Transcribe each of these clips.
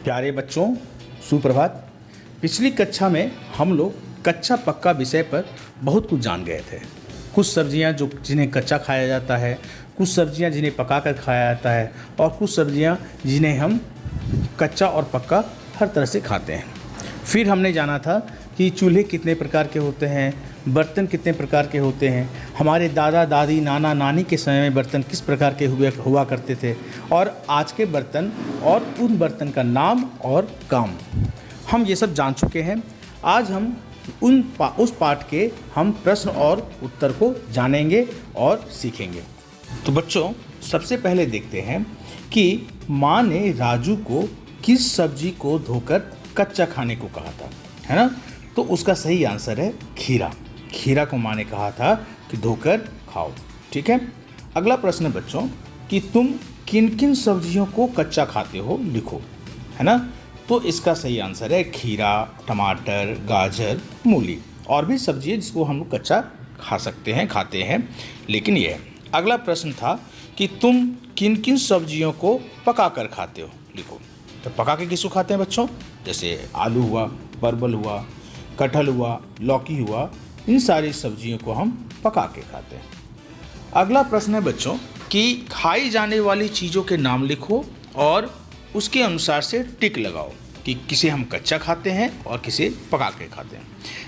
प्यारे बच्चों, सुप्रभात। पिछली कक्षा में हम लोग कच्चा पक्का विषय पर बहुत कुछ जान गए थे। कुछ सब्जियां जिन्हें कच्चा खाया जाता है, कुछ सब्जियां जिन्हें पकाकर खाया जाता है और कुछ सब्जियां जिन्हें हम कच्चा और पक्का हर तरह से खाते हैं। फिर हमने जाना था कि चूल्हे कितने प्रकार के होते हैं, बर्तन कितने प्रकार के होते हैं, हमारे दादा दादी नाना नानी के समय में बर्तन किस प्रकार के हुआ करते थे और आज के बर्तन और उन बर्तन का नाम और काम हम ये सब जान चुके हैं। आज हम उस पाठ के हम प्रश्न और उत्तर को जानेंगे और सीखेंगे। तो बच्चों, सबसे पहले देखते हैं कि माँ ने राजू को किस सब्जी को धोकर कच्चा खाने को कहा था, है ना। तो उसका सही आंसर है खीरा। खीरा को माँ ने कहा था कि धोकर खाओ, ठीक है। अगला प्रश्न है बच्चों कि तुम किन किन सब्जियों को कच्चा खाते हो, लिखो, है ना। तो इसका सही आंसर है खीरा, टमाटर, गाजर, मूली। और भी सब्जी है जिसको हम लोग कच्चा खा सकते हैं, खाते हैं, लेकिन ये है। अगला प्रश्न था कि तुम किन किन सब्जियों को पका कर खाते हो, लिखो। तो पका के किसको खाते हैं बच्चों? जैसे आलू हुआ, परवल हुआ, कटहल हुआ, लौकी हुआ, इन सारी सब्जियों को हम पका के खाते हैं। अगला प्रश्न है बच्चों कि खाई जाने वाली चीज़ों के नाम लिखो और उसके अनुसार से टिक लगाओ कि किसे हम कच्चा खाते हैं और किसे पका के खाते हैं।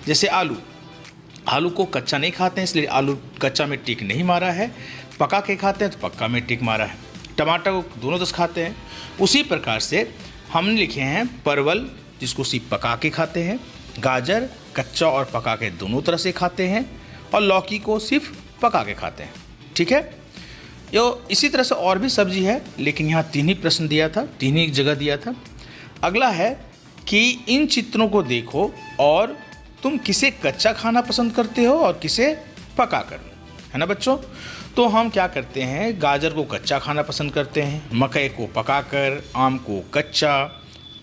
जैसे आलू को कच्चा नहीं खाते हैं, इसलिए आलू कच्चा में टिक नहीं मारा है। पका के खाते हैं तो पक्का में टिक मारा है। टमाटर को दोनों तरह खाते हैं। उसी प्रकार से हमने लिखे हैं परवल, जिसको सिर्फ पका के खाते हैं, गाजर कच्चा और पका के दोनों तरह से खाते हैं, और लौकी को सिर्फ पका के खाते हैं, ठीक है। इसी तरह से और भी सब्जी है, लेकिन यहाँ 3 ही प्रश्न दिया था, 3 ही जगह दिया था। अगला है कि इन चित्रों को देखो और तुम किसे कच्चा खाना पसंद करते हो और किसे पका कर, है ना बच्चों। तो हम क्या करते हैं, गाजर को कच्चा खाना पसंद करते हैं, मकई को पकाकर, आम को कच्चा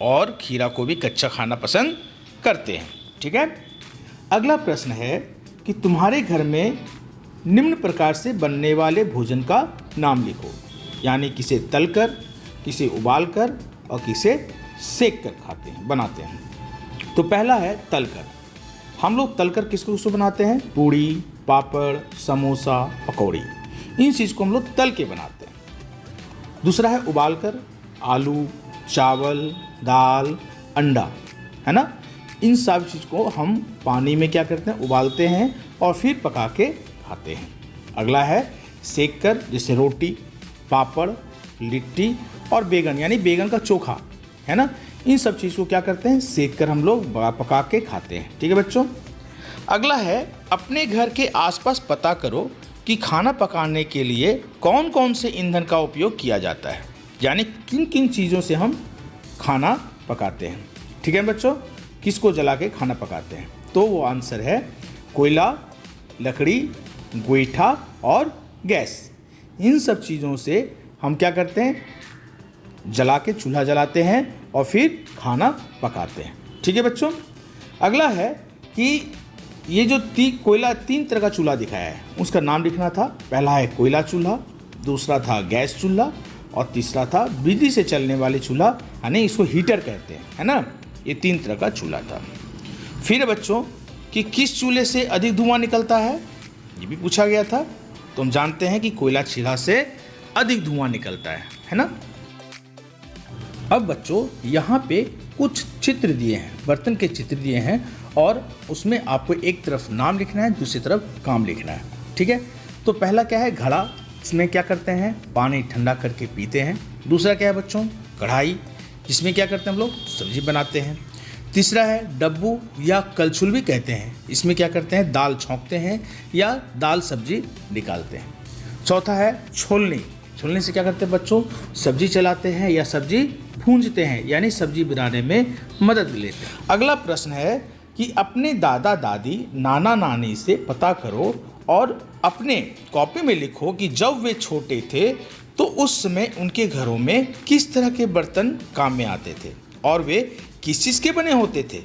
और खीरा को भी कच्चा खाना पसंद करते हैं, ठीक है। अगला प्रश्न है कि तुम्हारे घर में निम्न प्रकार से बनने वाले भोजन का नाम लिखो, यानी किसे तलकर, किसे उबालकर और किसे सेक कर बनाते हैं। तो पहला है तलकर। हम लोग तलकर किसको बनाते हैं? पूड़ी, पापड़, समोसा, पकौड़ी, इन चीज़ को हम लोग तल के बनाते हैं। दूसरा है उबालकर, आलू, चावल, दाल, अंडा, है ना। इन सब चीज़ को हम पानी में क्या करते हैं, उबालते हैं और फिर पका के खाते हैं। अगला है सेक कर, जैसे रोटी, पापड़, लिट्टी और बेगन, यानी बेगन का चोखा, है ना। इन सब चीज़ को क्या करते हैं, सेक कर हम लोग पका के खाते हैं, ठीक है बच्चों। अगला है अपने घर के आसपास पता करो कि खाना पकाने के लिए कौन कौन से ईंधन का उपयोग किया जाता है, यानी किन किन चीज़ों से हम खाना पकाते हैं, ठीक है बच्चों। किसको जला के खाना पकाते हैं? तो वो आंसर है कोयला, लकड़ी, गोईठा और गैस। इन सब चीज़ों से हम क्या करते हैं, जला के चूल्हा जलाते हैं और फिर खाना पकाते हैं, ठीक है बच्चों। अगला है कि ये जो कोयला 3 तरह का चूल्हा दिखाया है, उसका नाम लिखना था। पहला है कोयला चूल्हा, दूसरा था गैस चूल्हा और तीसरा था बिजली से चलने वाले चूल्हा, यानी इसको हीटर कहते हैं, है ना। ये 3 तरह का चूल्हा था। फिर बच्चों कि किस चूल्हे से अधिक धुआं निकलता है, ये भी पूछा गया था। तो हम जानते हैं कि कोयला चूल्हा से अधिक धुआं निकलता है ना। अब बच्चों यहाँ पे कुछ चित्र दिए हैं, बर्तन के चित्र दिए हैं, और उसमें आपको एक तरफ नाम लिखना है, दूसरी तरफ काम लिखना है, ठीक है। तो पहला क्या है, घड़ा, इसमें क्या करते हैं, पानी ठंडा करके पीते हैं। दूसरा क्या है बच्चों, कढ़ाई, जिसमें क्या करते हैं हम लोग सब्जी बनाते हैं। तीसरा है डब्बू या कलछुल भी कहते हैं, इसमें क्या करते हैं, दाल छौंकते हैं या दाल सब्जी निकालते हैं। चौथा है छोलनी, छोलनी से क्या करते हैं बच्चों, सब्जी चलाते हैं या सब्जी भूंजते हैं, यानी सब्जी बनाने में मदद लेते हैं। अगला प्रश्न है कि अपने दादा दादी नाना नानी से पता करो और अपने कॉपी में लिखो कि जब वे छोटे थे तो उस समय उनके घरों में किस तरह के बर्तन काम में आते थे और वे किस चीज़ के बने होते थे,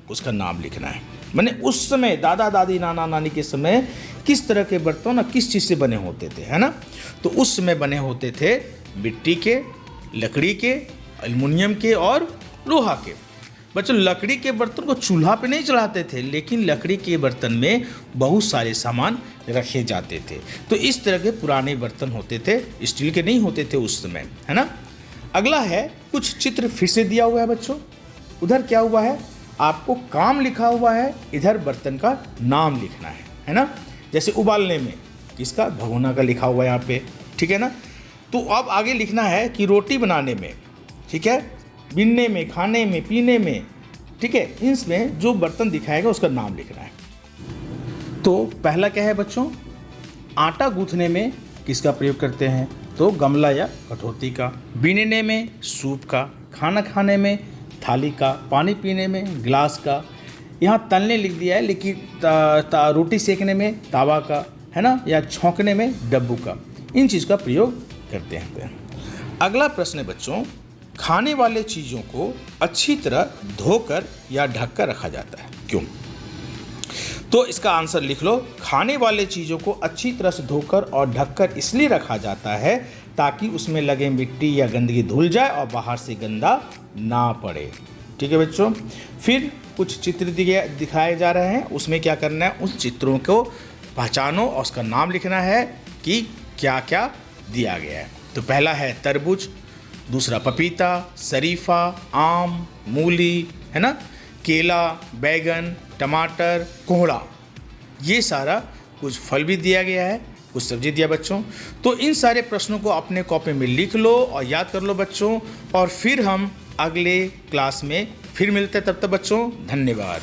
उसका नाम लिखना है। मैंने उस समय दादा दादी नाना नानी के समय किस तरह के बर्तन और किस चीज़ से बने होते थे, है ना। तो उस समय बने होते थे मिट्टी के, लकड़ी के, एल्युमिनियम के और लोहा के। बच्चों लकड़ी के बर्तन को चूल्हा पे नहीं चढ़ाते थे, लेकिन लकड़ी के बर्तन में बहुत सारे सामान रखे जाते थे। तो इस तरह के पुराने बर्तन होते थे, स्टील के नहीं होते थे उस समय, है ना। अगला है कुछ चित्र फिर से दिया हुआ है बच्चों। उधर क्या हुआ है, आपको काम लिखा हुआ है, इधर बर्तन का नाम लिखना है ना। जैसे उबालने में किसका, भगोना का लिखा हुआ है यहाँ पे, ठीक है ना। तो अब आगे लिखना है कि रोटी बनाने में, ठीक है, बीनने में, खाने में, पीने में, ठीक है, इसमें जो बर्तन दिखाएगा उसका नाम लिखना है। तो पहला क्या है बच्चों, आटा गूंथने में किसका प्रयोग करते हैं, तो गमला या कठौती का। बीनने में सूप का, खाना खाने में थाली का, पानी पीने में गिलास का। यहाँ तलने लिख दिया है, लेकिन रोटी सेकने में तावा का, है ना, या छौंकने में डब्बू का। इन चीज़ का प्रयोग करते हैं। अगला प्रश्न है बच्चों, खाने वाले चीज़ों को अच्छी तरह धोकर या ढककर रखा जाता है, क्यों। तो इसका आंसर लिख लो, खाने वाले चीज़ों को अच्छी तरह से धोकर और ढककर इसलिए रखा जाता है ताकि उसमें लगे मिट्टी या गंदगी धुल जाए और बाहर से गंदा ना पड़े। ठीक है बच्चों। फिर कुछ चित्र दिखाए जा रहे हैं, उसमें क्या करना है, उस चित्रों को पहचानो और उसका नाम लिखना है कि क्या क्या दिया गया है। तो पहला है तरबूज, दूसरा पपीता, शरीफा, आम, मूली, है ना, केला, बैगन, टमाटर, कोहड़ा, ये सारा कुछ फल भी दिया गया है, कुछ सब्जी दिया बच्चों। तो इन सारे प्रश्नों को अपने कॉपी में लिख लो और याद कर लो बच्चों, और फिर हम अगले क्लास में फिर मिलते हैं। तब तक बच्चों धन्यवाद।